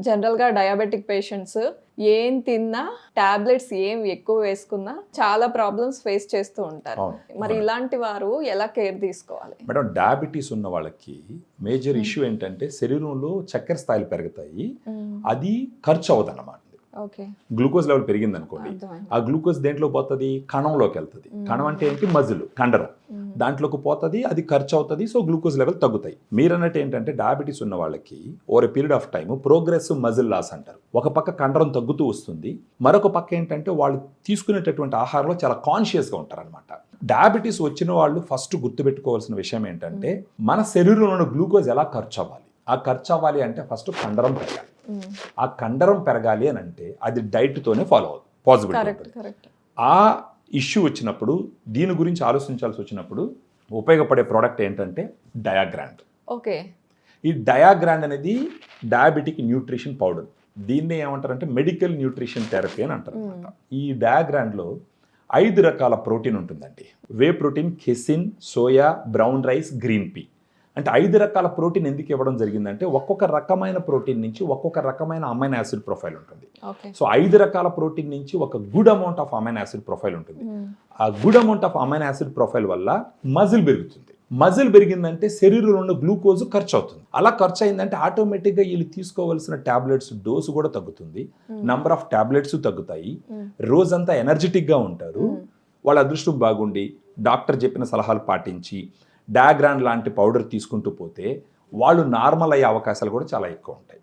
జనరల్గా diabetic patients ఏం తిన్నా టాబ్లెట్స్ ఏం ఎక్కువ వేసుకున్నా చాలా ప్రాబ్లమ్స్ ఫేస్ చేస్తూ ఉంటారు. మరి ఇలాంటి వారు ఎలా కేర్ తీసుకోవాలి? మేడం, డయాబెటీస్ ఉన్న వాళ్ళకి మేజర్ ఇష్యూ ఏంటంటే శరీరంలో చక్కెర స్థాయిలు పెరుగుతాయి, అది ఖర్చు అవ్వదన్నమాట. గ్లూకోజ్ లెవెల్ పెరిగింది అనుకోండి, ఆ గ్లూకోజ్ దేంట్లో పోతుంది? కణంలోకి వెళ్తుంది. కణం అంటే ఏంటి? మజిల్, కండరం, దాంట్లోకి పోతుంది, అది ఖర్చు అవుతుంది. సో గ్లూకోజ్ లెవెల్ తగ్గుతాయి. మీరన్నట్టు ఏంటంటే డయాబెటీస్ ఉన్న వాళ్ళకి over a period of time progressive muscle loss అంటారు. ఒక పక్క కండరం తగ్గుతూ వస్తుంది, మరొక పక్క ఏంటంటే వాళ్ళు తీసుకునేటటువంటి ఆహారంలో చాలా కాన్షియస్గా ఉంటారనమాట. డయాబెటీస్ వచ్చిన వాళ్ళు ఫస్ట్ గుర్తుపెట్టుకోవాల్సిన విషయం ఏంటంటే మన శరీరంలో గ్లూకోజ్ ఎలా ఖర్చు అవ్వాలి. ఆ ఖర్చు అవ్వాలి అంటే ఫస్ట్ కండరం పెరగాలి. ఆ కండరం పెరగాలి అని అంటే అది డైట్తోనే ఫాలో అవుతుంది, పాసిబిలిటీ. ఆ ఇష్యూ వచ్చినప్పుడు, దీని గురించి ఆలోచించాల్సి వచ్చినప్పుడు ఉపయోగపడే ప్రోడక్ట్ ఏంటంటే డయాగ్రాండ్. ఓకే, ఈ డయాగ్రాండ్ అనేది డయాబెటిక్ న్యూట్రిషన్ పౌడర్. దీన్ని ఏమంటారంటే మెడికల్ న్యూట్రిషన్ థెరపీ అని అంటారు అనమాట. ఈ డయాగ్రాండ్లో 5 రకాల ప్రోటీన్ ఉంటుందండి. Whey protein, casein, soya, brown rice, green P. అంటే 5 రకాల ప్రోటీన్ ఎందుకు ఇవ్వడం జరిగిందంటే ఒక్కొక్క రకమైన ప్రోటీన్ నుంచి ఒక్కొక్క రకమైన అమైనో యాసిడ్ ప్రొఫైల్ ఉంటుంది. సో 5 రకాల ప్రోటీన్ నుంచి ఒక good amount of amino acid profile ఉంటుంది. ఆ good amount of amino acid profile వల్ల మజిల్ పెరుగుతుంది. మజిల్ పెరిగిందంటే శరీరంలో ఉన్న గ్లూకోజ్ ఖర్చు అవుతుంది. అలా ఖర్చు అయిందంటే ఆటోమేటిక్గా వీళ్ళు తీసుకోవాల్సిన టాబ్లెట్స్ డోసు కూడా తగ్గుతుంది, నంబర్ ఆఫ్ టాబ్లెట్స్ తగ్గుతాయి, రోజంతా ఎనర్జెటిక్గా ఉంటారు. వాళ్ళ అదృష్టం బాగుండి డాక్టర్ చెప్పిన సలహాలు పాటించి డయాగ్రాండ్ లాంటి పౌడర్ తీసుకుంటూ పోతే వాళ్ళు నార్మల్ అయ్యే అవకాశాలు కూడా చాలా ఎక్కువ ఉంటాయి.